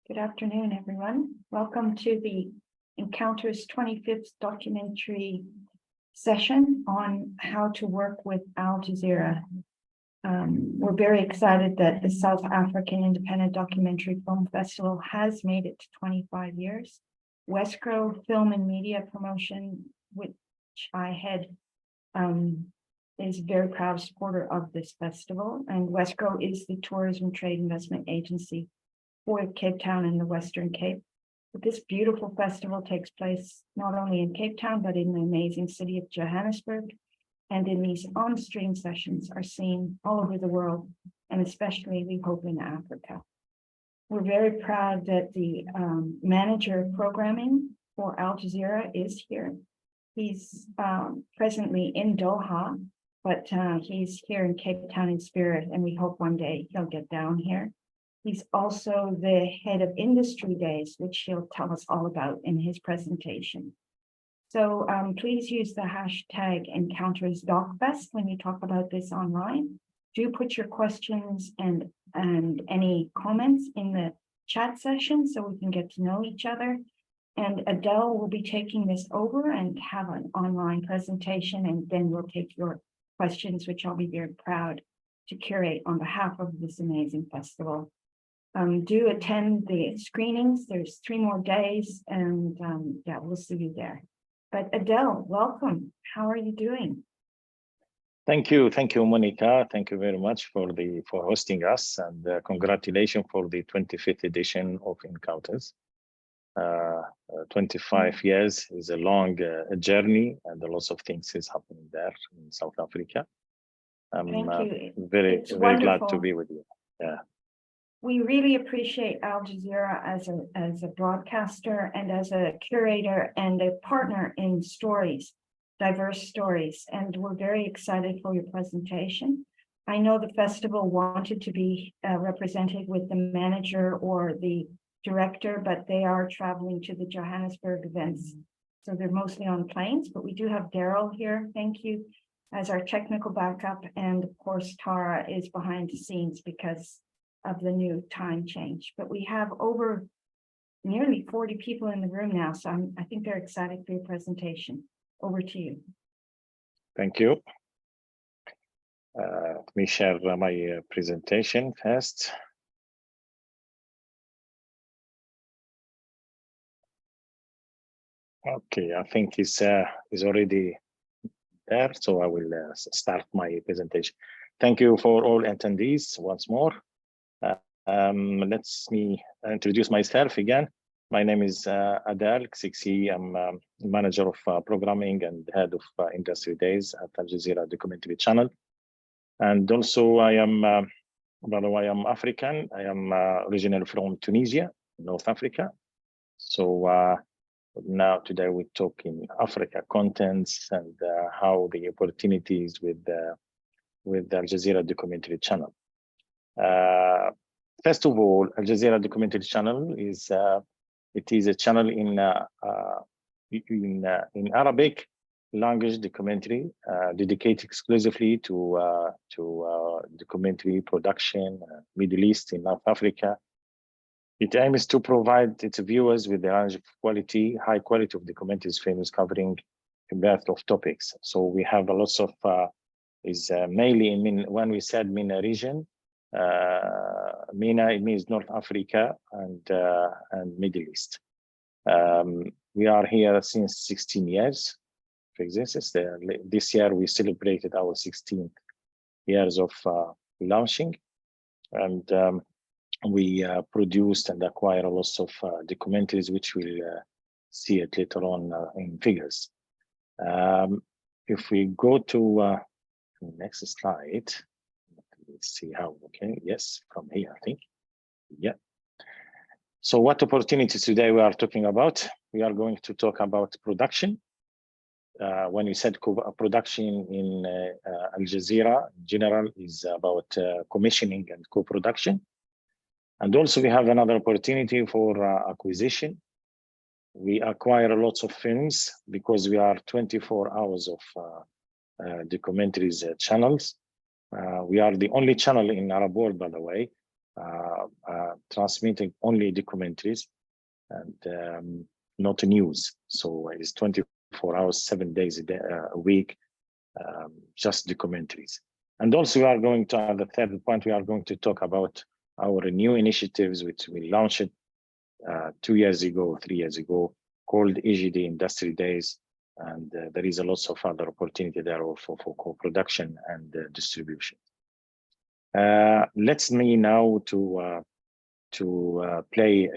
Good afternoon, everyone. Welcome to the Encounters 25th documentary session on how to work with Al Jazeera. We're very excited that the South African Independent Documentary Film Festival has made it to 25 years. WESGRO Film and Media Promotion, which I head, is a very proud supporter of this festival. And WESGRO is the tourism trade investment agency for Cape Town and the Western Cape. But this beautiful festival takes place not only in Cape Town, but in the amazing city of Johannesburg. And in these on-stream sessions are seen all over the world, and especially, we hope, in Africa. We're very proud that the manager of programming for Al Jazeera is here. He's presently in Doha, but he's here in Cape Town in spirit, and we hope one day he'll get down here. He's also the head of Industry Days, which he'll tell us all about in his presentation. So please use the hashtag EncountersDocFest when you talk about this online. Do put your questions and any comments in the chat session so we can get to know each other. And ADEL will be taking this over and have an online presentation, and then we'll take your questions, which I'll be very proud to curate on behalf of this amazing festival. Do attend the screenings. There's 3 more days, and yeah, we'll see you there. But ADEL, welcome. How are you doing? Thank you, Monica. Thank you very much for hosting us, and congratulations for the 25th edition of Encounters. 25 years is a long journey, and lots of things is happening there in South Africa. I'm very glad to be with you. Yeah. We really appreciate Al Jazeera as a broadcaster and as a curator and a partner in stories, diverse stories, and we're very excited for your presentation. I know the festival wanted to be represented with the manager or the director, but they are traveling to the Johannesburg events, so they're mostly on planes, but we do have Daryl here, thank you, as our technical backup, and of course Tara is behind the scenes because of the new time change. But we have over nearly 40 people in the room now, so I think they're excited for your presentation. Over to you. Thank you. Let me share my presentation first. Okay, I think it's already there, so I will start my presentation. Thank you for all attendees once more. Let me introduce myself again. My name is ADEL KSIKSI. I'm manager of programming and head of Industry Days at Al Jazeera Documentary Channel. And also I am, by the way, I'm African. I am originally from Tunisia, North Africa. So now today we talk in Africa contents and how the opportunities with Al Jazeera Documentary Channel. First of all, Al Jazeera Documentary Channel is It is a channel in Arabic language documentary dedicated exclusively to documentary production, Middle East, in North Africa. It aims to provide its viewers with a range of high quality of documentaries, films covering a breadth of topics. So we have a lot of mainly in when we said MENA region. MENA, it means North Africa and Middle East. We are here since 16 years of existence. This year we celebrated our 16th years of launching, and we produced and acquired a lot of documentaries, which we'll see it later on in figures. If we go to the next slide, let's see how, okay, yes, from here, I think, yeah. So what opportunities today we are talking about? We are going to talk about production. When we said production in Al Jazeera, in general, is about commissioning and co-production. And also we have another opportunity for acquisition. We acquire lots of films because we are 24 hours of documentaries channels. We are the only channel in Arab world, by the way, transmitting only documentaries and not news. So it's 24 hours, 7 days a week, just documentaries. And also we are going to, the third point, we are going to talk about our new initiatives, which we launched 2 years ago, 3 years ago, called EGD Industry Days. And there is a lot of other opportunity there for co-production and distribution. Let's me now to play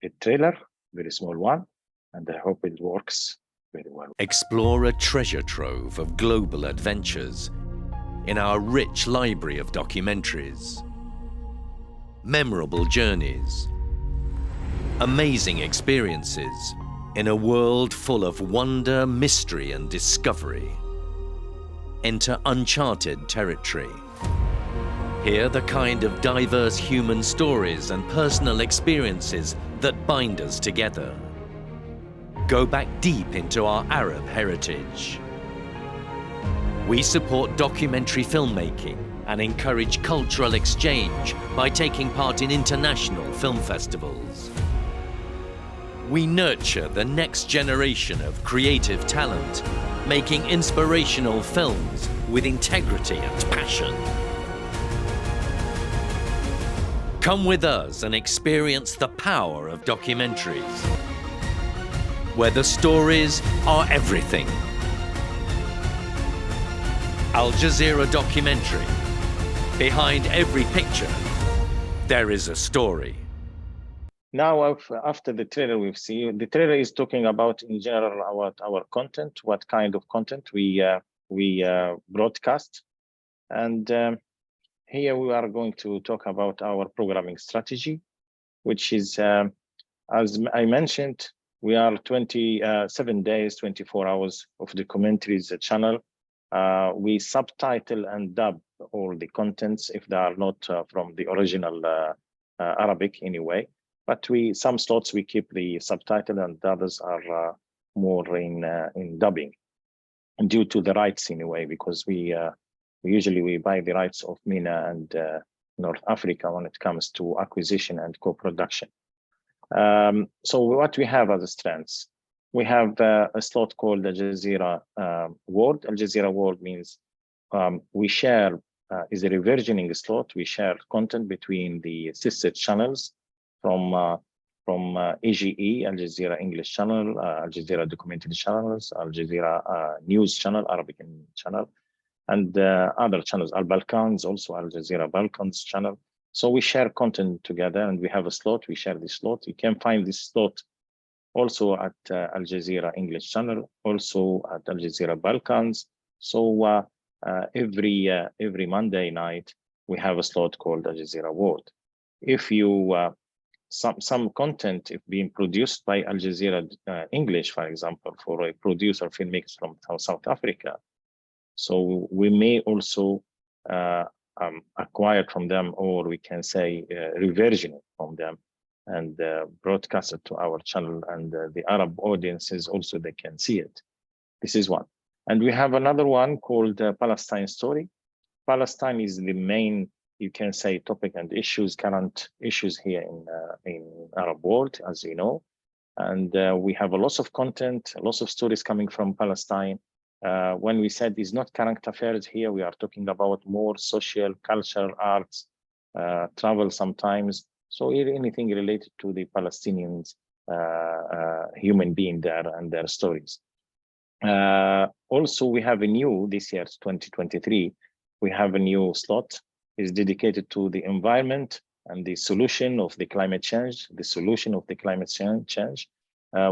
a trailer, very small one, and I hope it works very well. Explore a treasure trove of global adventures in our rich library of documentaries. Memorable journeys, amazing experiences in a world full of wonder, mystery, and discovery. Enter uncharted territory. Hear the kind of diverse human stories and personal experiences that bind us together. Go back deep into our Arab heritage. We support documentary filmmaking and encourage cultural exchange by taking part in international film festivals. We nurture the next generation of creative talent, making inspirational films with integrity and passion. Come with us and experience the power of documentaries, where the stories are everything. Al Jazeera Documentary. Behind every picture, there is a story. Now, after the trailer we've seen, the trailer is talking about in general our content, what kind of content we broadcast, and here we are going to talk about our programming strategy, which is, as I mentioned, we are 27 days, 24 hours of documentaries channel. We subtitle and dub all the contents if they are not from the original Arabic anyway. But some slots we keep the subtitle and the others are more in dubbing, and due to the rights anyway, because we usually buy the rights of MENA and North Africa when it comes to acquisition and co-production. So what we have as strands, we have a slot called Al Jazeera World. Al Jazeera World means we share, is a reversioning slot. We share content between the sister channels from AGE, Al Jazeera English channel, Al Jazeera Documentary channels, Al Jazeera News channel, Arabic channel, and other channels, Al Balkans, also Al Jazeera Balkans channel. So we share content together, and we have a slot. We share this slot. You can find this slot also at Al Jazeera English channel, also at Al Jazeera Balkans. So every Monday night we have a slot called Al Jazeera World. If you some content is being produced by Al Jazeera English, for example, for a producer filmmakers from South Africa, so we may also acquire from them, or we can say reversion from them, and broadcast it to our channel, and the Arab audiences also, they can see it. This is one. And we have another one called Palestine Story. Palestine is the main, you can say, topic and issues, current issues here in Arab world, as you know. And we have a lot of content, a lot of stories coming from Palestine. When we said it's not current affairs here, we are talking about more social, cultural, arts, travel sometimes. So anything related to the Palestinians, human being there and their stories. Also, we have a new, this year, 2023, we have a new slot is dedicated to the environment and the solution of the climate change,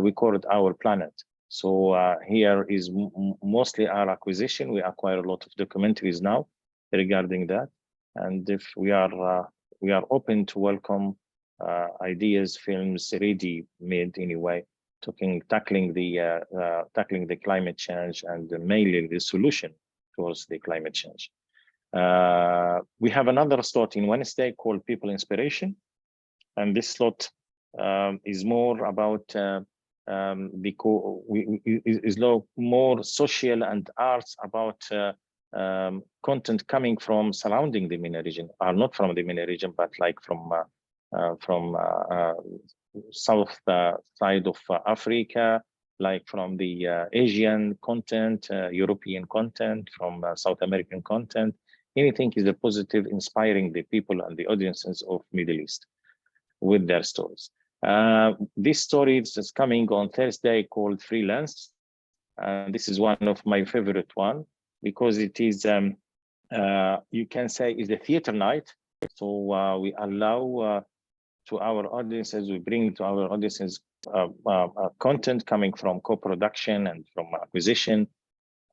we call it Our Planet. So here is mostly our acquisition. We acquire a lot of documentaries now regarding that. And if we are open to welcome ideas, films ready made anyway, tackling the climate change and mainly the solution towards the climate change. We have another slot in Wednesday called People Inspiration, and this slot is more about more social and arts about content coming from surrounding the MENA region, or not from the MENA region, but like from south side of Africa, like from the Asian content, European content, from South American content. Anything is a positive, inspiring the people and the audiences of Middle East with their stories. This story is coming on Thursday called Freelance. This is one of my favorite one because it is, you can say, is a theater night. So we allow to our audiences, we bring to our audiences content coming from co-production and from acquisition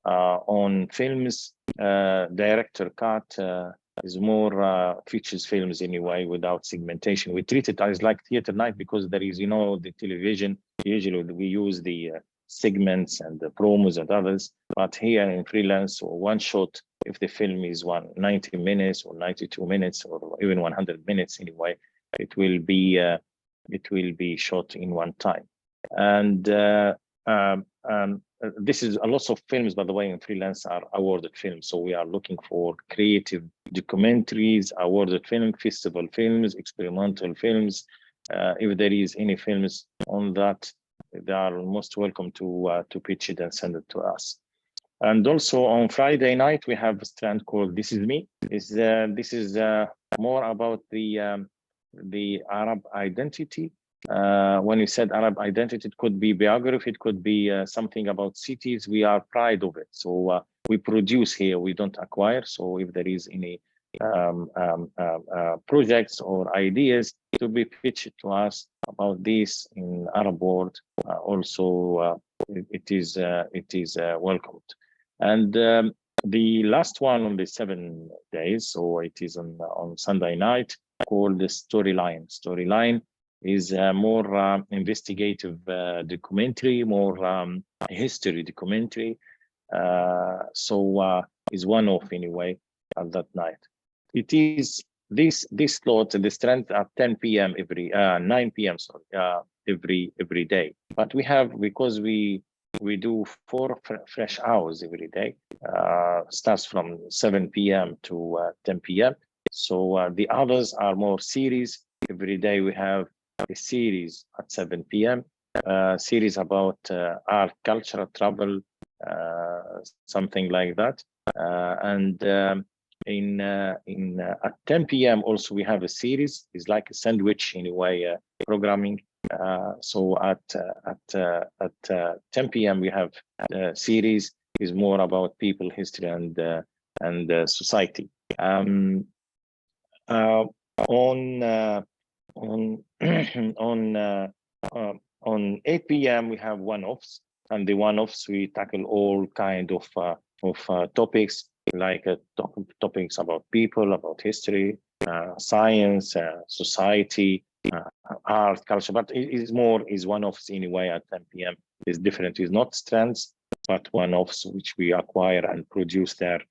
on films. Director cut is more features films anyway, without segmentation. We treat it as like theater night because there is, the television, usually we use the segments and the promos and others, but here in Freelance, or one shot, if the film is 90 minutes or 92 minutes or even 100 minutes anyway, it will be shot in one time. And this is a lot of films, by the way, in Freelance are awarded films. So we are looking for creative documentaries, awarded film, festival films, experimental films. If there is any films on that, they are most welcome to pitch it and send it to us. And also on Friday night, we have a strand called This Is Me. This is more about the Arab identity. When you said Arab identity, it could be biography, it could be something about cities. We are proud of it. So we produce here, we don't acquire. So if there is any projects or ideas to be pitched to us about this in Arab world, also it is welcomed. And the last one on the 7 days, so it is on Sunday night, called the Storyline. Storyline is more investigative documentary, more history documentary. So is one off anyway at that night. It is this slot, the strand at 10 p.m. every 9 p.m. sorry, every day. But we have, because we do 4 fresh hours every day. Starts from 7 p.m. to 10 p.m. So the others are more series. Every day we have a series at 7 p.m. Series about art, culture, travel, something like that. And at 10 p.m. also we have a series. It's like a sandwich anyway, programming. So at 10 p.m. we have a series is more about people, history, and society. On 8 p.m. we have one-offs, and the one-offs we tackle all kind of topics, like topics about people, about history, science, society, art, culture. But it is one-offs anyway at 10 p.m. It's different. It's not strands, but one-offs which we acquire and produce there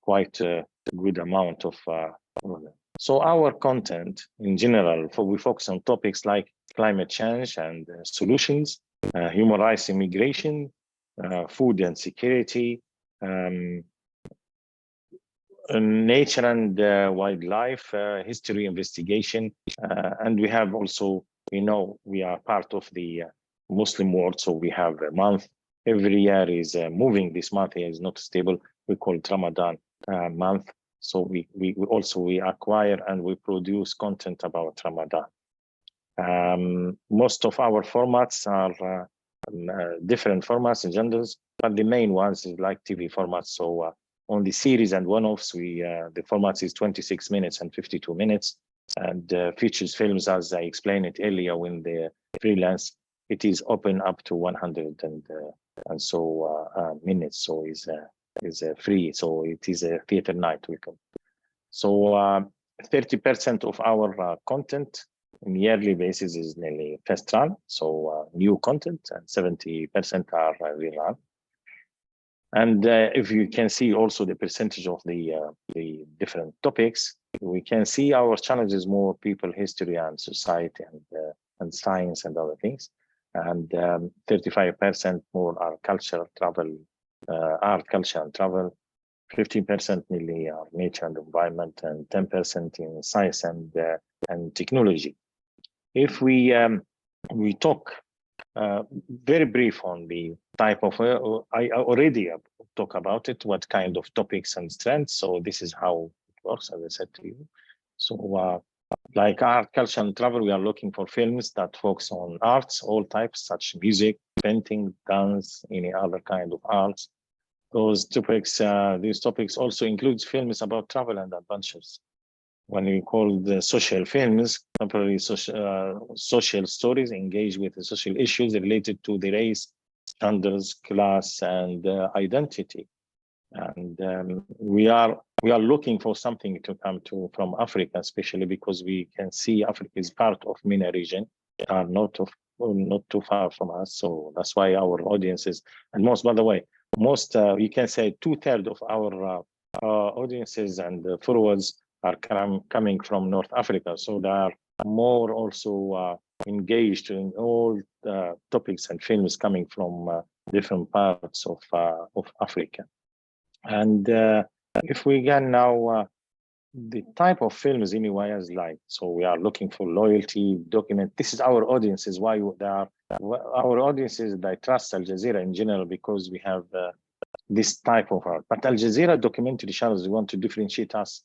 quite a good amount of So our content in general, we focus on topics like climate change and solutions, human rights, immigration, food and security, nature and wildlife, history investigation, and we have also, we are part of the Muslim world, so we have a month. Every year is moving. This month is not stable. We call it Ramadan month. So we acquire and we produce content about Ramadan. Most of our formats are different formats and genders, but the main ones is like TV formats. So on the series and one-offs, the format is 26 minutes and 52 minutes, and features films, as I explained it earlier, when the freelance, it is open up to 100 and so minutes. So is free. So it is a theater night. So 30% of our content on yearly basis is nearly first run, so new content, and 70% are rerun. And if you can see also the percentage of the different topics, we can see our challenges more people, history and society and science and other things. And 35% more are culture, travel, art, culture and travel. 15% nearly are nature and environment, and 10% in science and technology. If we talk very brief on the type of, I already talk about it, what kind of topics and strengths. So this is how it works, as I said to you. So like art, culture and travel, we are looking for films that focus on arts, all types, such music, painting, dance, any other kind of arts. Those topics, these topics also includes films about travel and adventures. When we call the social films, temporary social stories engage with the social issues related to the race, genders, class, and identity. And we are looking for something to come from Africa, especially because we can see Africa is part of MENA region, not too far from us. So that's why our audiences, and most, by the way, most you can say 2/3 of our audiences and followers are coming from North Africa. So they are more also engaged in all topics and films coming from different parts of Africa. And if we can now, the type of films anyway is like, so we are looking for loyalty, document. This is our audiences, why they are, our audiences, they trust Al Jazeera in general because we have this type of art. But Al Jazeera documentary channels, we want to differentiate us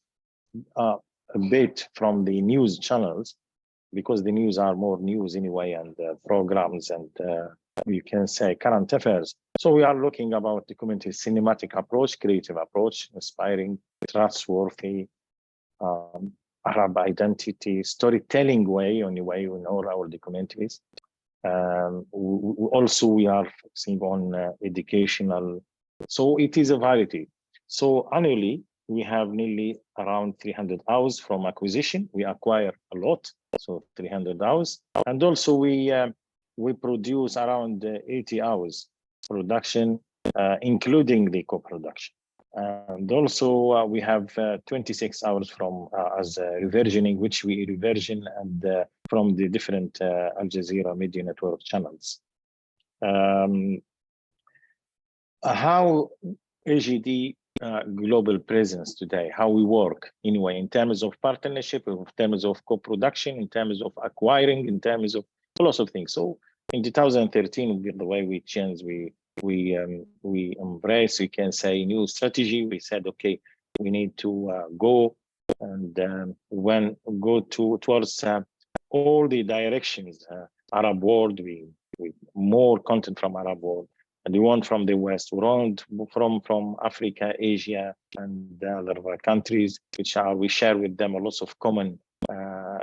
a bit from the news channels, because the news are more news anyway, and programs and you can say current affairs. So we are looking about documentary cinematic approach, creative approach, inspiring, trustworthy, Arab identity, storytelling way, only way in all our documentaries. Also, we are focusing on educational. So it is a variety. So annually, we have nearly around 300 hours from acquisition. We acquire a lot, so 300 hours. And also we produce around 80 hours production, including the co-production. And also we have 26 hours from as reversioning, which we reversion and from the different Al Jazeera Media Network channels. How AGD global presence today, how we work anyway, in terms of partnership, in terms of co-production, in terms of acquiring, in terms of lots of things. So in 2013, the way we changed, we embrace, we can say, new strategy. We said, okay, we need to go and go towards all the directions. Arab world, we more content from Arab world, and we want from the West, we want from Africa, Asia, and the other countries, which are, we share with them a lot of common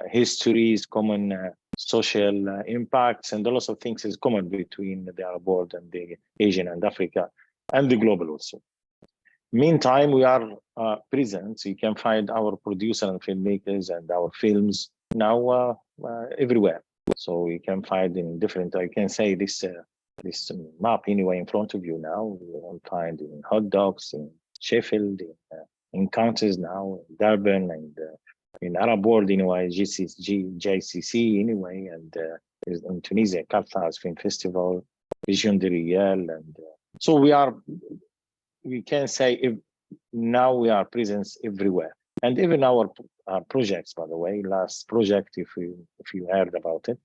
histories, common social impacts, and a lot of things is common between the Arab world and the Asian and Africa, and the global also. Meantime, we are present, so you can find our producer and filmmakers and our films now everywhere. So you can find in different, I can say this map anyway in front of you now. You will find in Hot Dogs, in Sheffield, in countries now, in Durban, and in Arab world anyway, JCC anyway, and in Tunisia, Carthage Film Festival, Région de Riel, and so we can say now we are present everywhere, and even our projects. By the way, last project, if you heard about it,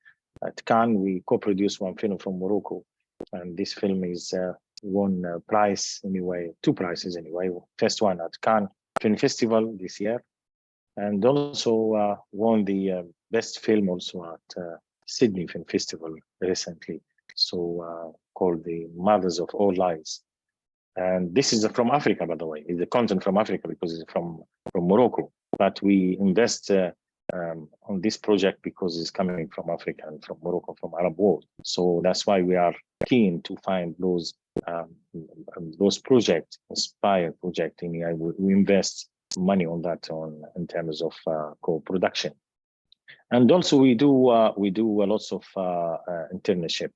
at Cannes, we co-produced one film from Morocco, and this film is won a prize anyway, 2 prizes anyway. First one at Cannes Film Festival this year, and also won the best film also at Sydney Film Festival recently. So called The Mothers of All Lies. And this is from Africa, by the way. It's the content from Africa because it's from Morocco. But we invest on this project because it's coming from Africa and from Morocco, from Arab world. So that's why we are keen to find those projects, inspired project. We invest money on that in terms of co-production. And also we do lots of internship.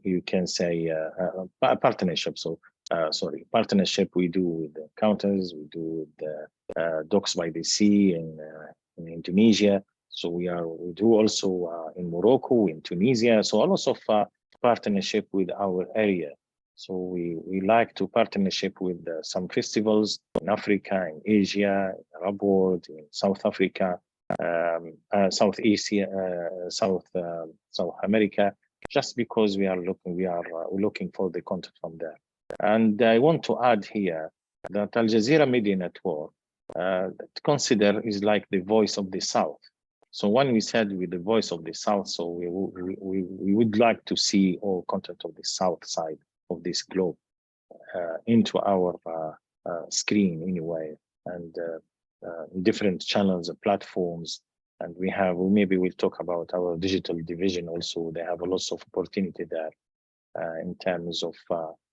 You can say partnership. So partnership we do with the counters, we do with the Docs by the Sea in Indonesia. So we do also in Morocco, in Tunisia. So lots of partnership with our area. So we like to partnership with some festivals in Africa, in Asia, in Arab world, in South Africa, South Asia, South America, just because we are looking for the content from there. And I want to add here that Al Jazeera Media Network consider is like the voice of the South. So when we said with the voice of the South, so we would like to see all content of the South side of this globe into our screen anyway, and different channels and platforms. And maybe we'll talk about our digital division also. They have a lot of opportunity there in terms of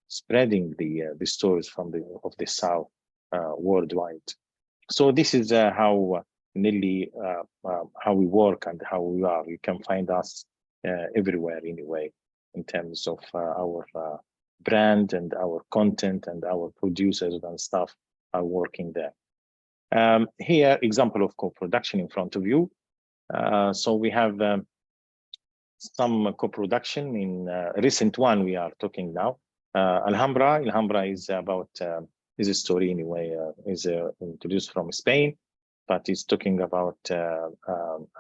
spreading the stories of the South worldwide. So this is how nearly how we work and how we are. You can find us everywhere anyway, in terms of our brand and our content, and our producers and staff are working there. Here, example of co-production in front of you. So we have some co-production in recent one we are talking now. Alhambra is about is a story anyway, is introduced from Spain, but it's talking about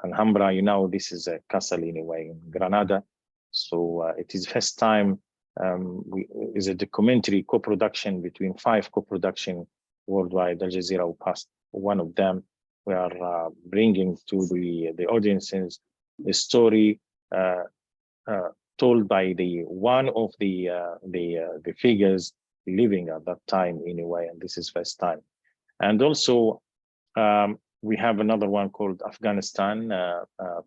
Alhambra. This is a castle anyway in Granada. So it is first time is a documentary co-production between 5 co-production worldwide. Al Jazeera passed one of them. We are bringing to the audiences the story told by one of the figures living at that time anyway, and this is first time. And also we have another one called Afghanistan,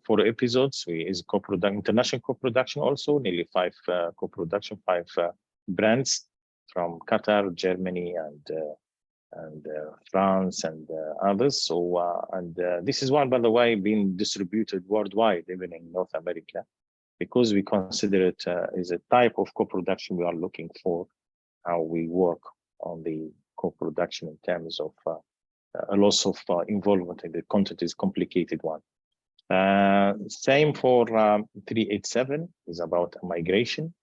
4 episodes. Is international co-production also, nearly 5 co-production, 5 brands from Qatar, Germany, and France and others. So this is one, by the way, being distributed worldwide, even in North America, because we consider it as a type of co-production we are looking for, how we work on the co-production in terms of a lot of involvement in the content is complicated one. Same for 387 is about migration.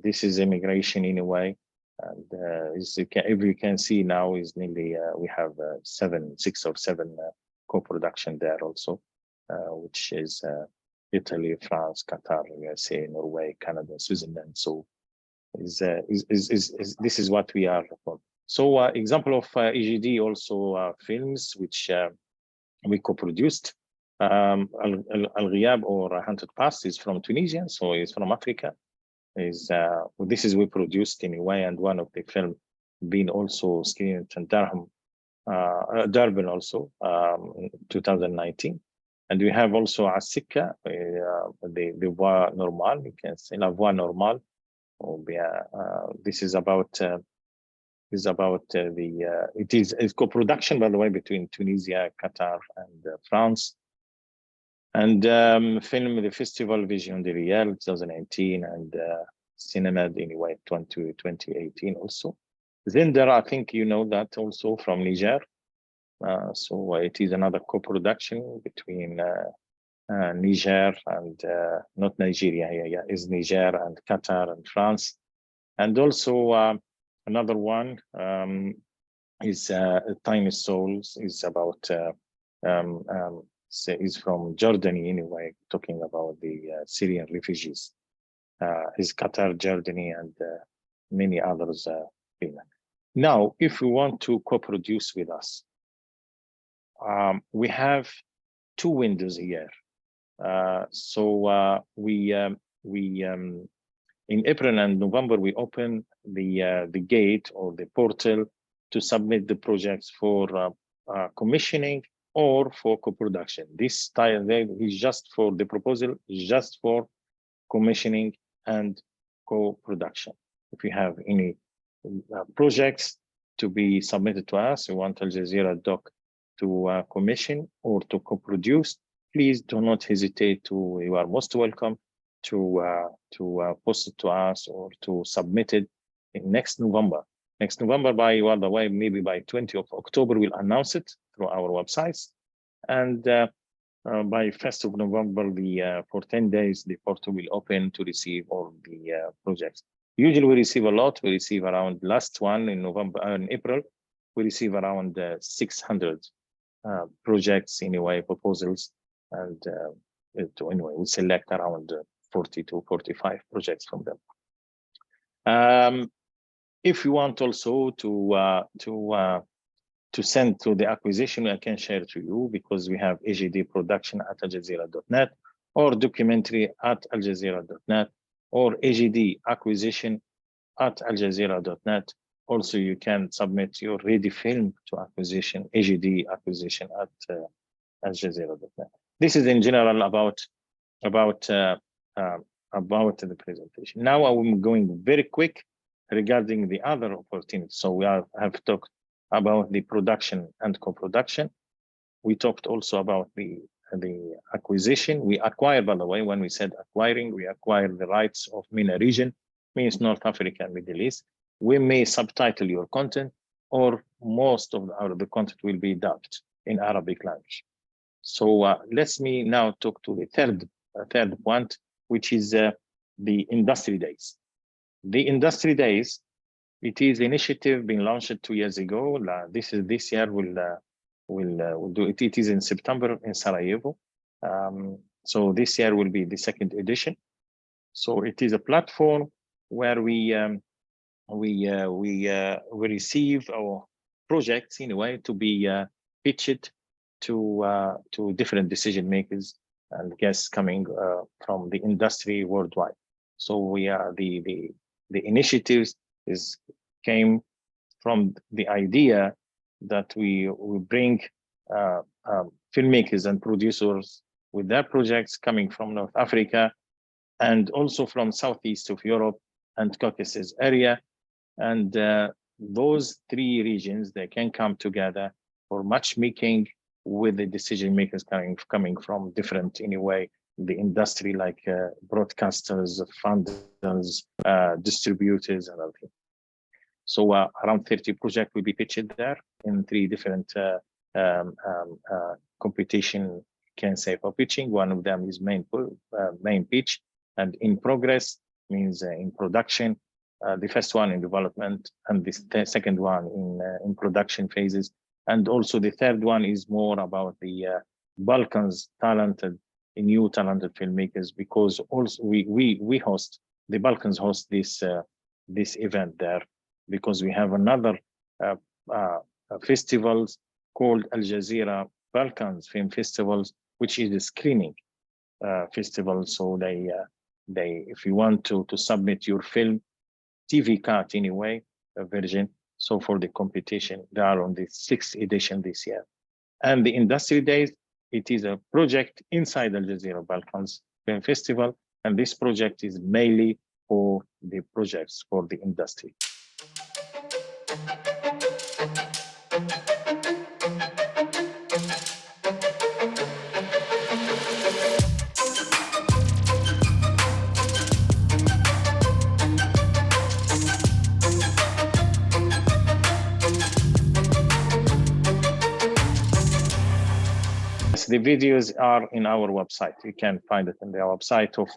This is immigration in a way. And as you can see now is nearly, we have 6 or 7 co-production there also, which is Italy, France, Qatar, USA, Norway, Canada, Switzerland. So this is what we are for. So example of EGD also films which we co-produced. Al-Ghiyab or Hunted Past is from Tunisia, so it's from Africa. This is we produced anyway, and one of the film being also screened in Durban also in 2019. And we have also Asika, the voix normale, you can say la voix normale. This is about it is co-production, by the way, between Tunisia, Qatar, and France. And film the festival Vision de Riel 2019 and Cinema anyway 2018 also. Then there, I think you know that also from Niger. So it is another co-production between Niger and not Nigeria, is Niger and Qatar and France. And also another one is Tiny Souls, is about is from Jordan anyway, talking about the Syrian refugees. Is Qatar, Jordan, and many others. Now, if we want to co-produce with us, we have 2 windows here. In April and November, we open the gate or the portal to submit the projects for commissioning or for co-production. This time is just for the proposal, just for commissioning and co-production. If you have any projects to be submitted to us, you want Al Jazeera Doc to commission or to co-produce, please do not hesitate to, you are most welcome to post it to us or to submit it in next November. Next November, by the way, maybe by 20th of October, we'll announce it through our websites. And by 1st of November, for 10 days, the portal will open to receive all the projects. Usually we receive a lot. We receive around, last one in April, we receive around 600 projects anyway, proposals. And anyway, we select around 40 to 45 projects from them. If you want also to send to the acquisition, I can share to you, because we have AGD production at aljazeera.net or documentary at aljazeera.net or AGD acquisition at aljazeera.net. Also, you can submit your ready film to acquisition, AGD acquisition at aljazeera.net. This is in general about the presentation. Now I'm going very quick regarding the other opportunities. So we have talked about the production and co-production. We talked also about the acquisition. We acquired, by the way, when we said acquiring, we acquired the rights of MENA region, means North Africa and Middle East. We may subtitle your content, or most of the content will be dubbed in Arabic language. So let me now talk to the third point, which is the industry days. The industry days, it is initiative being launched 2 years ago. This year we'll do it. It is in September in Sarajevo. So this year will be the 2nd edition. So it is a platform where we receive our projects in a way to be pitched to different decision makers and guests coming from the industry worldwide. So we are the initiatives came from the idea that we bring filmmakers and producers with their projects coming from North Africa and also from Southeast of Europe and Caucasus area. And those 3 regions, they can come together for matchmaking with the decision makers coming from different, anyway, the industry, like broadcasters, funders, distributors, and everything. So around 30 projects will be pitched there in 3 different competition, can say, for pitching. One of them is main pitch, and in progress means in production. The first one in development, and the second one in production phases. And also the third one is more about the Balkans new talented filmmakers, because also we host, the Balkans host this event there, because we have another festivals called Al Jazeera Balkans Film Festivals, which is a screening festival. So they if you want to submit your film, TV cut anyway, a version. So for the competition, they are on the 6th edition this year. And the industry days, it is a project inside Al Jazeera Balkans Film Festival. And this project is mainly for the projects for the industry. Yes, the videos are in our website. You can find it in the website of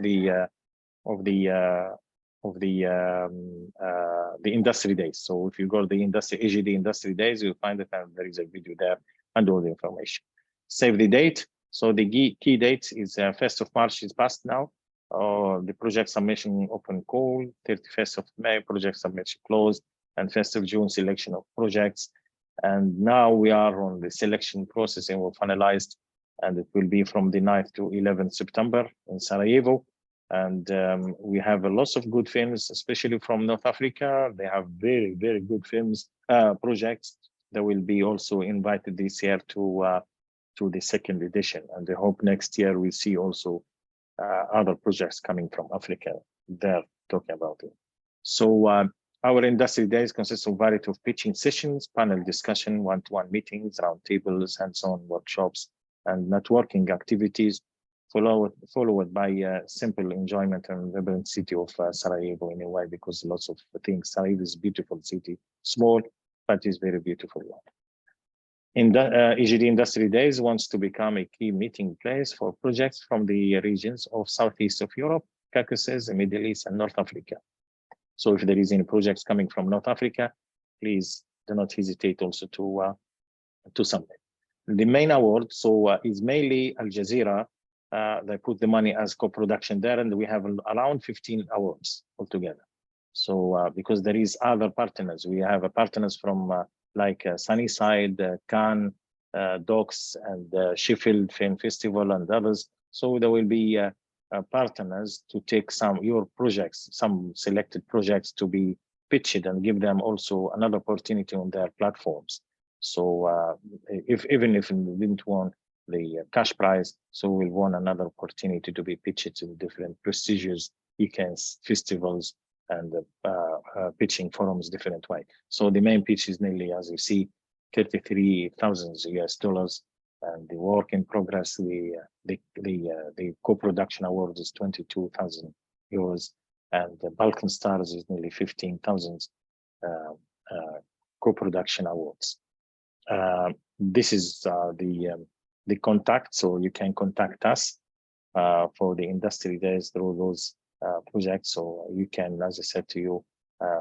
the industry days. So if you go to the AGD industry days, you'll find it, and there is a video there and all the information. Save the date. So the key date is 1st of March is passed now. The project submission open call, 31st of May, project submission closed, and 1st of June, selection of projects. And now we are on the selection process and we're finalized, and it will be from the 9th to 11th September in Sarajevo. And we have a lot of good films, especially from North Africa. They have very, very good films, projects that will be also invited this year to the second edition. And I hope next year we see also other projects coming from Africa. They're talking about it. So our industry days consist of a variety of pitching sessions, panel discussion, one-to-one meetings, roundtables, hands-on workshops, and networking activities, followed by simple enjoyment and vibrant city of Sarajevo in a way, because lots of things. Sarajevo is a beautiful city, small, but it's very beautiful one. In the EGD Industry Days wants to become a key meeting place for projects from the regions of Southeast of Europe, Caucasus, the Middle East, and North Africa. So if there is any projects coming from North Africa, please do not hesitate also to submit. The main award, so is mainly Al Jazeera. They put the money as co-production there, and we have around 15 awards altogether. So because there is other partners, we have partners from like Sunnyside, Cannes, Docs, and Sheffield Film Festival, and others. So there will be partners to take your projects, some selected projects to be pitched and give them also another opportunity on their platforms. So even if we didn't want the cash prize, so we'll want another opportunity to be pitched to different prestigious weekends, festivals, and pitching forums different way. So the main pitch is nearly, as you see, $33,000 US, and the work in progress, the co-production award is 22,000 euros, and the Balkan Stars is nearly 15,000 co-production awards. This is the contact, so you can contact us for the industry days through those projects. So you can, as I said to you,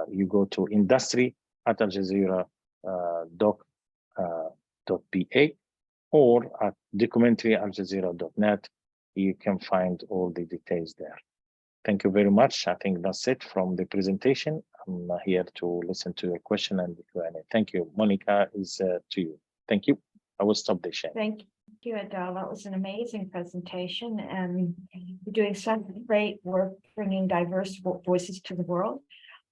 you go to industry@aljazeera.doc.pa or at documentary@aljazeera.net. You can find all the details there. Thank you very much. I think that's it from the presentation. I'm here to listen to your question and the Q&A. Thank you. Monica, is to you. Thank you. I will stop the share. Thank you, Adele. That was an amazing presentation, and you're doing some great work bringing diverse voices to the world.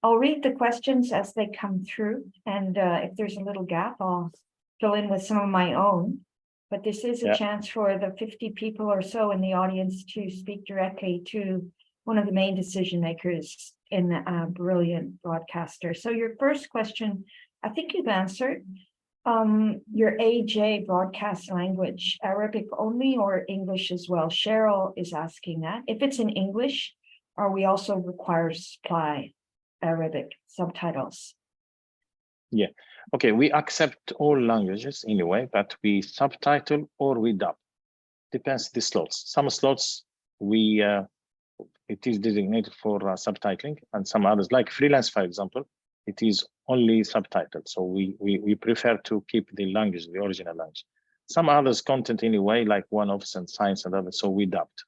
I'll read the questions as they come through, and if there's a little gap, I'll fill in with some of my own. But this is a chance for the 50 people or so in the audience to speak directly to one of the main decision makers in a brilliant broadcaster. So your first question, I think you've answered. Your AJ broadcast language, Arabic only or English as well? Cheryl is asking that. If it's in English, are we also required to supply Arabic subtitles? Yeah, okay, we accept all languages anyway, but we subtitle or we dub. Depends the slots. Some slots it is designated for subtitling, and some others, like freelance, for example, it is only subtitled. So we prefer to keep the language, the original language. Some others content anyway, like one-offs and science and others, so we dubbed,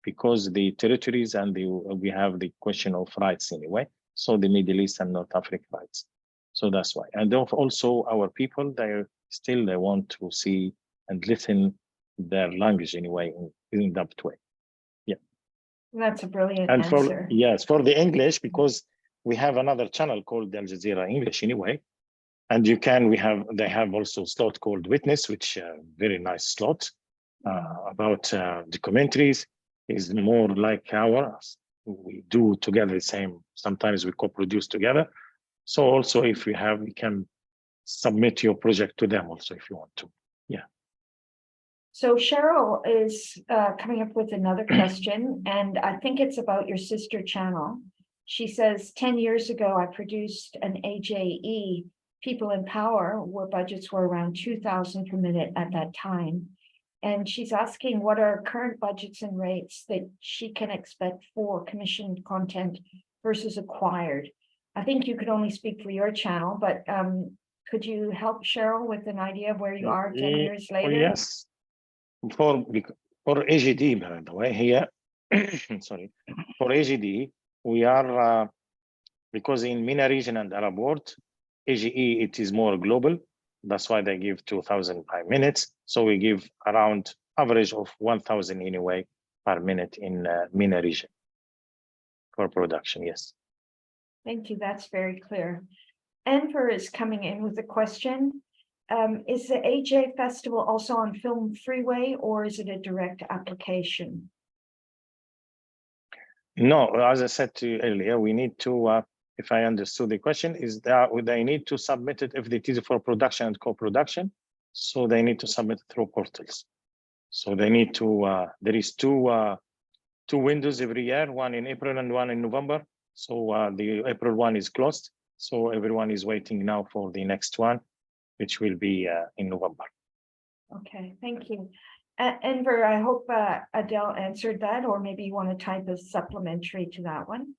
because the territories and we have the question of rights anyway. So the Middle East and North Africa rights. So that's why. And also our people, they want to see and listen their language anyway in dubbed way. Yeah. That's a brilliant answer. Yes, for the English, because we have another channel called Al Jazeera English anyway, and they have also a slot called Witness, which very nice slot about documentaries. Is more like ours. We do together the same. Sometimes we co-produce together. So also, if we can submit your project to them also if you want to. Yeah. So Cheryl is coming up with another question, and I think it's about your sister channel. She says, 10 years ago, I produced an AJE, People in Power, where budgets were around 2,000 per minute at that time. And she's asking what are current budgets and rates that she can expect for commissioned content versus acquired. I think you could only speak for your channel, but could you help Cheryl with an idea of where you are 10 years later? Yes, for AGD, by the way, here, sorry, for AGD, we are, because in MENA region and Arab world, AGE, it is more global. That's why they give 2,005 minutes. So we give around average of 1,000 anyway per minute in MENA region for production, yes. Thank you, that's very clear. Enver is coming in with a question. Is the AJ Festival also on Film Freeway or is it a direct application? No, as I said to you earlier, we need to, if I understood the question, is that they need to submit it if it is for production and co-production. So they need to submit it through portals. So they need to, there is two windows every year, one in April and one in November. So the April one is closed. So everyone is waiting now for the next one, which will be in November. Okay, thank you. Enver, I hope ADEL answered that, or maybe you want to type a supplementary to that one.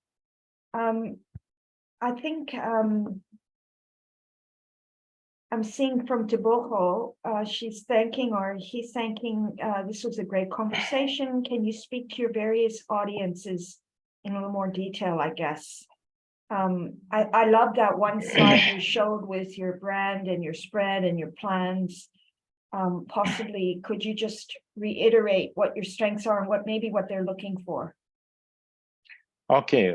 I think I'm seeing from Teboho, she's thanking, or he's thanking, this was a great conversation. Can you speak to your various audiences in a little more detail, I guess? I love that one slide you showed with your brand and your spread and your plans. Possibly, could you just reiterate what your strengths are and what they're looking for? Okay,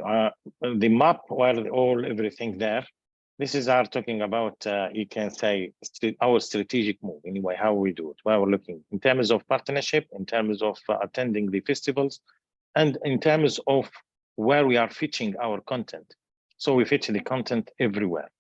the map, while everything there, this is our talking about, you can say, our strategic move, anyway, how we do it, where we're looking in terms of partnership, in terms of attending the festivals, and in terms of where we are fetching our content. So we fetch the content everywhere.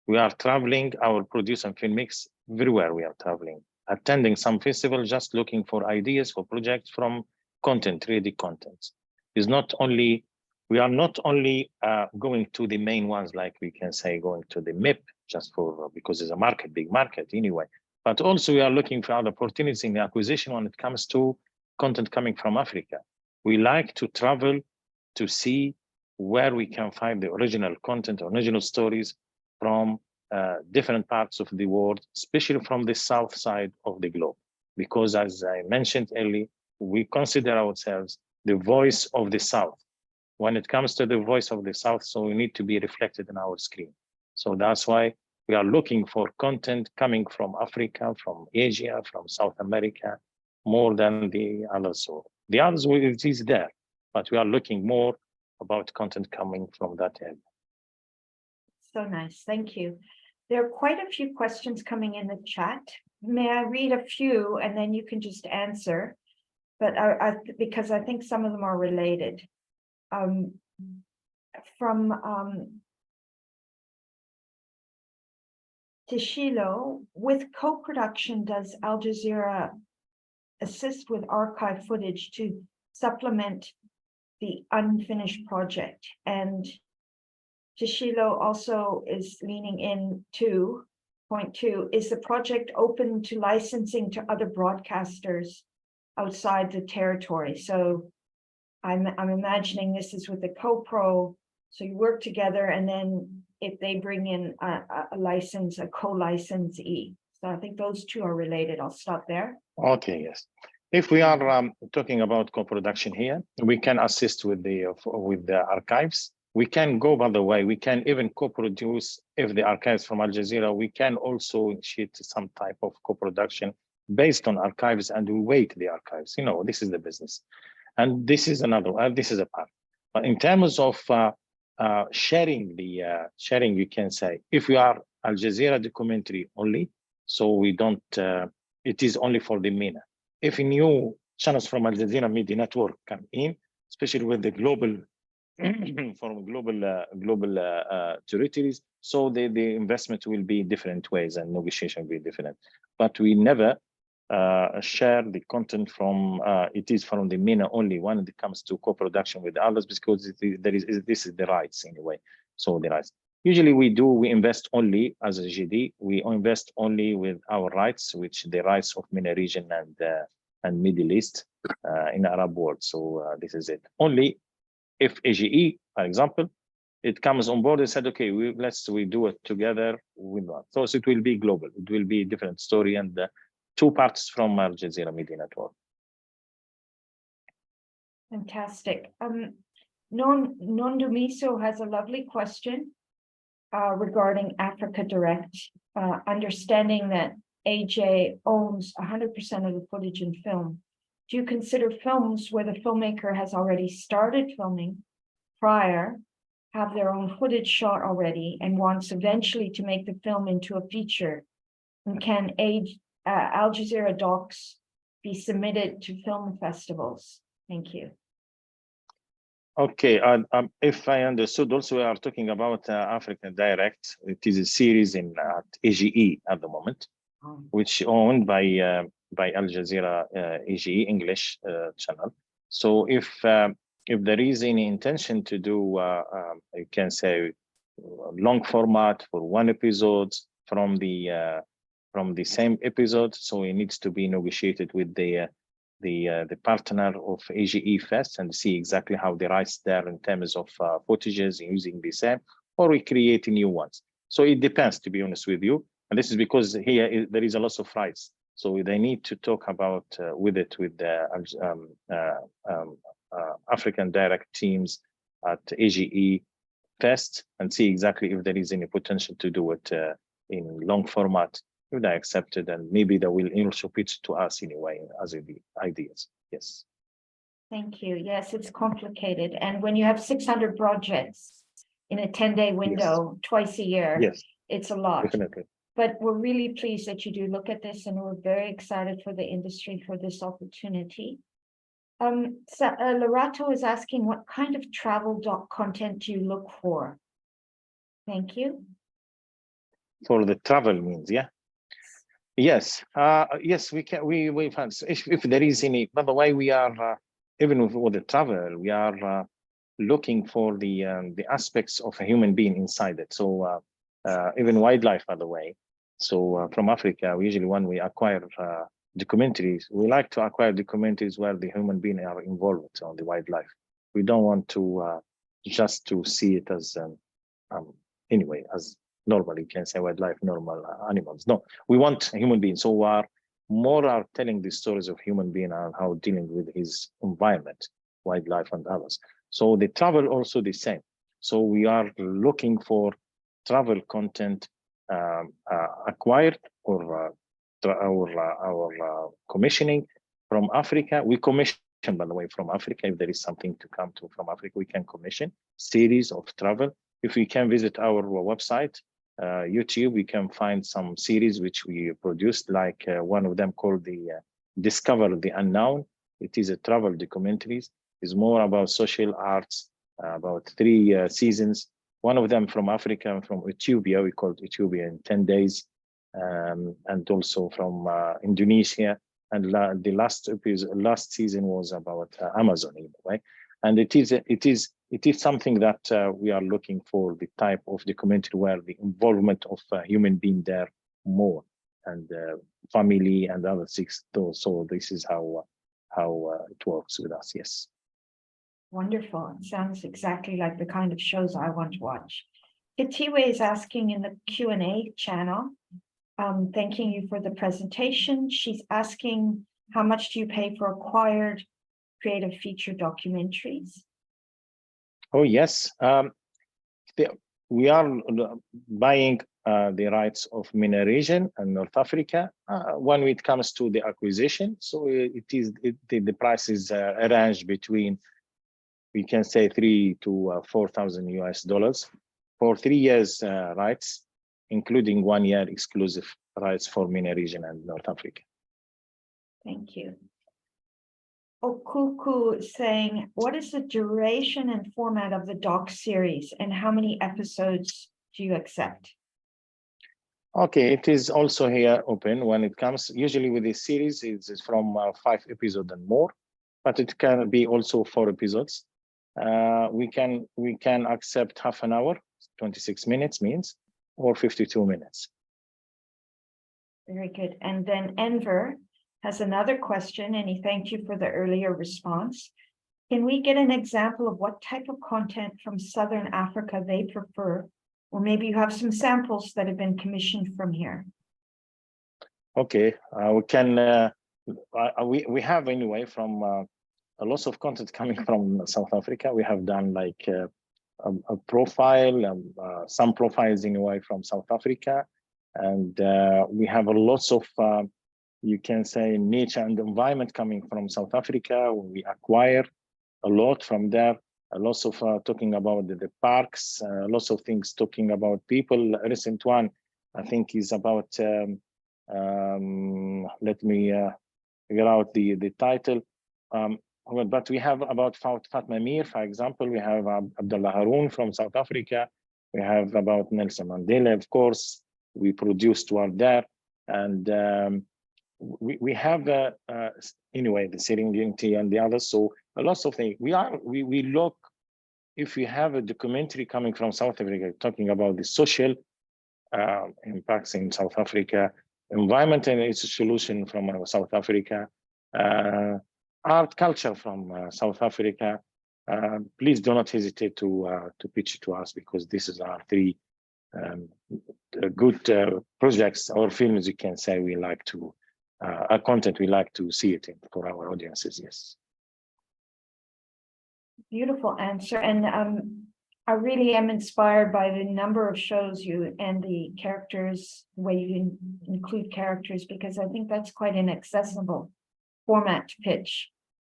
We are traveling, our produce and film mix, everywhere we are traveling, attending some festival, just looking for ideas for projects from content, ready content. It's not only, we are not only going to the main ones, like we can say, going to the MIP, just for, because it's a market, big market anyway, but also we are looking for other opportunities in the acquisition when it comes to content coming from Africa. We like to travel to see where we can find the original content, original stories from different parts of the world, especially from the south side of the globe. Because as I mentioned earlier, we consider ourselves the voice of the South. When it comes to the voice of the South, so we need to be reflected in our screen. So that's why we are looking for content coming from Africa, from Asia, from South America, more than the others. So the others, it is there, but we are looking more about content coming from that area. So nice, thank you. There are quite a few questions coming in the chat. May I read a few and then you can just answer? But because I think some of them are related. From Tishilo, with co-production, does Al Jazeera assist with archive footage to supplement the unfinished project? And Tishilo also is leaning in to point 2, is the project open to licensing to other broadcasters outside the territory? So I'm imagining this is with the co-pro, so you work together and then if they bring in a license, a co-licensee. So I think those two are related. I'll stop there. Okay, yes. If we are talking about co-production here, we can assist with the archives. We can go, by the way, we can even co-produce, if the archives from Al Jazeera, we can also initiate some type of co-production based on archives, and we weight the archives. You know, this is the business. And this is another, this is a part. But in terms of sharing, you can say, if we are Al Jazeera documentary only, so we don't, it is only for the MENA. If new channels from Al Jazeera Media Network come in, especially with the global, from global territories, so the investment will be different ways and negotiation will be different. But we never share the content from, it is from the MENA only when it comes to co-production with others, because this is the rights anyway. So the rights. Usually we invest only as a GD, we invest only with our rights, which the rights of MENA region and and Middle East in Arab world. So this is it. Only if AGE, for example, it comes on board and said, okay, we do it together with that. So it will be global. It will be a different story and two parts from Al Jazeera Media Network. Fantastic. Nondumiso has a lovely question regarding Africa Direct, understanding that AJ owns 100% of the footage in film. Do you consider films where the filmmaker has already started filming prior, have their own footage shot already, and wants eventually to make the film into a feature? And can Al Jazeera docs be submitted to film festivals? Thank you. Okay, if I understood, also we are talking about African Direct. It is a series in AGE at the moment, which owned by Al Jazeera AGE English channel. So if there is any intention to do, you can say, long format for one episode from the same episode, so it needs to be negotiated with the partner of AGE Fest and see exactly how they rise there in terms of footages using the same, or we create new ones. So it depends, to be honest with you. And this is because here there is a lot of rights. So they need to talk about with the African Direct teams at AGE Fest and see exactly if there is any potential to do it in long format. If they accepted, and maybe they will also pitch to us anyway as the ideas. Yes. Thank you. Yes, it's complicated. And when you have 600 projects in a 10-day window, twice a year, yes, it's a lot. Definitely. But we're really pleased that you do look at this, and we're very excited for the industry for this opportunity. Lorato is asking, what kind of travel doc content do you look for? Thank you. For the travel means, yeah. Yes, yes, we can. We find if there is any. By the way, we are even with the travel, we are looking for the aspects of a human being inside it. So even wildlife, by the way. So from Africa, usually when we acquire documentaries, we like to acquire documentaries where the human being are involved on the wildlife. We don't want to just to see it as anyway as. Normally, you can say wildlife, normal animals. No, we want human beings. So we are more telling the stories of human being and how dealing with his environment, wildlife and others. So the travel also the same. So we are looking for travel content acquired or our commissioning from Africa. We commission, by the way, from Africa. If there is something to come to from Africa, we can commission series of travel. If we can visit our website, YouTube, we can find some series which we produced, like one of them called the Discover the Unknown. It is a travel documentaries. It's more about social arts, about 3 seasons. One of them from Africa, from Ethiopia, we called Ethiopia in 10 days, and also from Indonesia. And the last season was about Amazon, in a way. And it is something that we are looking for, the type of documentary where the involvement of human being there more, and family and other things. So this is how it works with us. Yes. Wonderful. It sounds exactly like the kind of shows I want to watch. Katiwe is asking in the Q&A channel, thanking you for the presentation. She's asking, how much do you pay for acquired creative feature documentaries? Oh, yes. We are buying the rights of MENA region and North Africa when it comes to the acquisition. So the price is arranged between, we can say, $3,000 to $4,000 for 3 years rights, including 1 year exclusive rights for MENA region and North Africa. Thank you. Okuku saying, what is the duration and format of the doc series, and how many episodes do you accept? Okay, it is also here open when it comes. Usually with this series, it's from 5 episodes and more, but it can be also 4 episodes. We can accept half an hour, 26 minutes means, or 52 minutes. Very good. And then Enver has another question, and he thanked you for the earlier response. Can we get an example of what type of content from Southern Africa they prefer? Or maybe you have some samples that have been commissioned from here. Okay, we can, we have anyway from a lot of content coming from South Africa. We have done like a profile, some profiles anyway from South Africa. And we have a lots of, you can say, nature and environment coming from South Africa. We acquire a lot from there, a lot of talking about the parks, lots of things talking about people. A recent one, I think, is about, let me figure out the title. But we have about Fatma Mir, for example. We have Abdullah Haroon from South Africa. We have about Nelson Mandela, of course. We produced one there. And we have anyway the Serengeti and the others. So a lot of things. We look, if we have a documentary coming from South Africa talking about the social impacts in South Africa, environment and its solution from South Africa, art culture from South Africa, please do not hesitate to pitch it to us, because this is our three good projects or films, you can say, we like to our content, we like to see it in for our audiences. Yes. Beautiful answer. And I really am inspired by the number of shows you and the characters, the way you include characters, because I think that's quite an accessible format to pitch.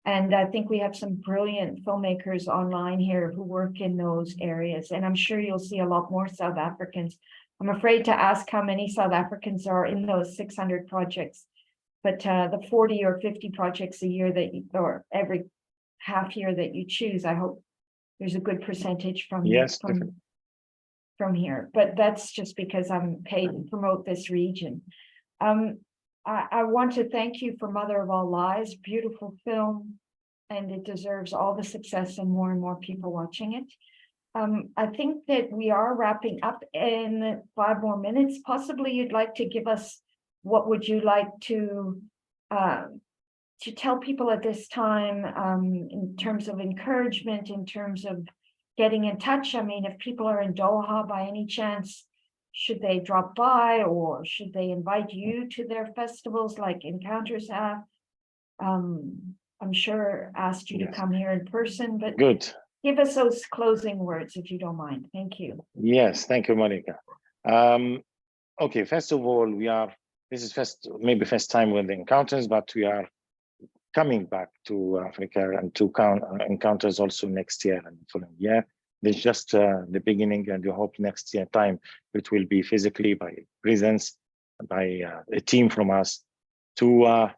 And I think we have some brilliant filmmakers online here who work in those areas. And I'm sure you'll see a lot more South Africans. I'm afraid to ask how many South Africans are in those 600 projects, but the 40 or 50 projects a year that you, or every half year that you choose, I hope there's a good percentage from, yes, from here. But that's just because I'm paid to promote this region. I want to thank you for Mother of All Lies, beautiful film, and it deserves all the success and more people watching it. I think that we are wrapping up in 5 more minutes. Possibly you'd like to give us, what would you like to tell people at this time, in terms of encouragement, in terms of getting in touch? I mean, if people are in Doha by any chance, should they drop by, or should they invite you to their festivals like Encounters have? I'm sure asked you to come here in person, but good. Give us those closing words, if you don't mind. Thank you. Yes, thank you, Monica. Okay, first of all, this is maybe first time with the Encounters, but we are coming back to Africa and to Encounters also next year and the following year. This is just the beginning, and we hope next year time it will be physically by presence, by a team from us to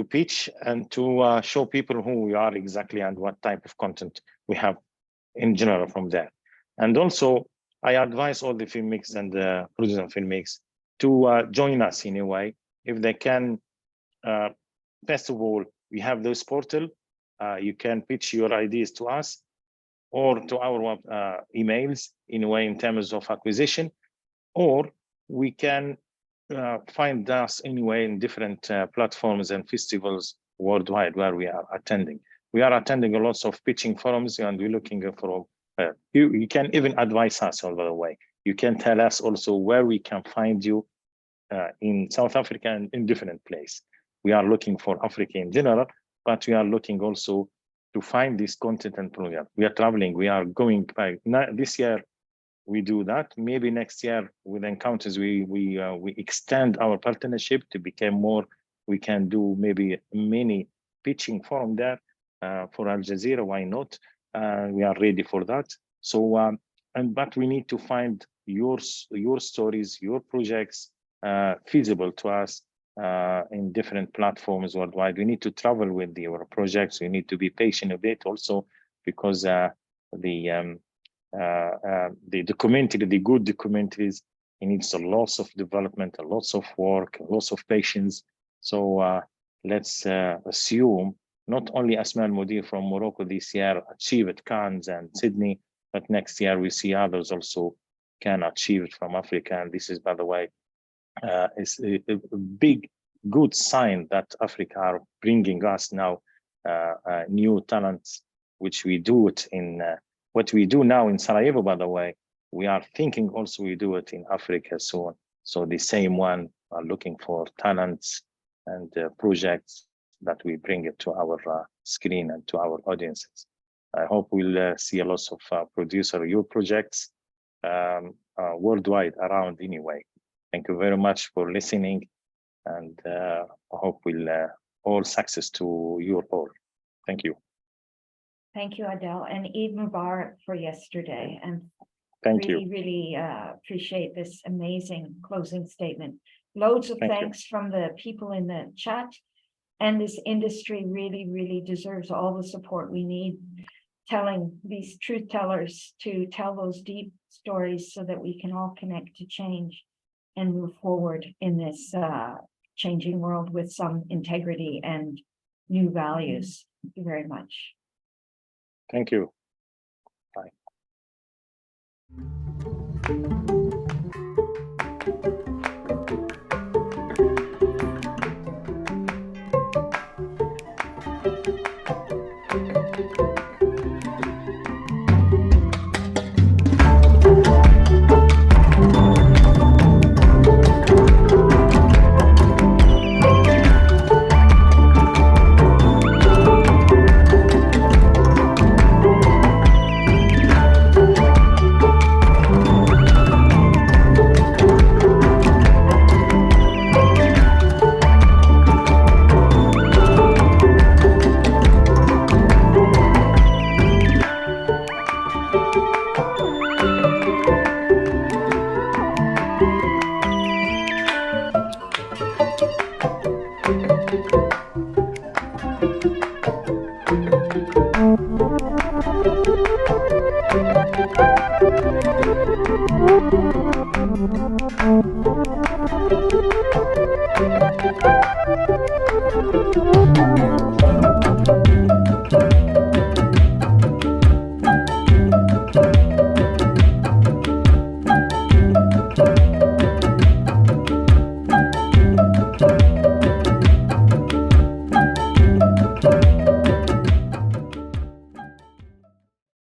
pitch and to show people who we are exactly and what type of content we have in general from there. And also, I advise all the filmmakers and the producers and filmmakers to join us in a way, if they can. First of all, we have this portal. You can pitch your ideas to us or to our emails in a way in terms of acquisition, or we can find us anyway in different platforms and festivals worldwide where we are attending. We are attending a lot of pitching forums, and we're looking for, you can even advise us all the way. You can tell us also where we can find you in South Africa and in different places. We are looking for Africa in general, but we are looking also to find this content and program. We are traveling, we are going by. This year, we do that. Maybe next year with Encounters, we extend our partnership to become more. We can do maybe many pitching forum there for Al Jazeera. Why not? We are ready for that. So, but we need to find your stories, your projects feasible to us in different platforms worldwide. We need to travel with your projects. We need to be patient a bit also, because the documentary, the good documentaries, it needs a lot of development, a lot of work, lots of patience. So let's assume not only Asma Al-Mudir from Morocco this year achieved Cannes and Sydney, but next year we see others also can achieve it from Africa. And this is, by the way, is a big good sign that Africa are bringing us now new talents, which we do it in what we do now in Sarajevo, by the way. We are thinking also we do it in Africa soon. So the same one are looking for talents and projects that we bring it to our screen and to our audiences. I hope we'll see a lot of producer your projects worldwide around anyway. Thank you very much for listening, and I hope we'll all success to you all. Thank you. Thank you, Adel, and Eid Mubarak for yesterday. And Thank really, you. really appreciate this amazing closing statement. Loads of Thank you. thanks from the people in the chat. And this industry really, really deserves all the support we need, telling these truth tellers to tell those deep stories so that we can all connect to change and move forward in this changing world with some integrity and new values. Thank you very much. Thank you. Bye.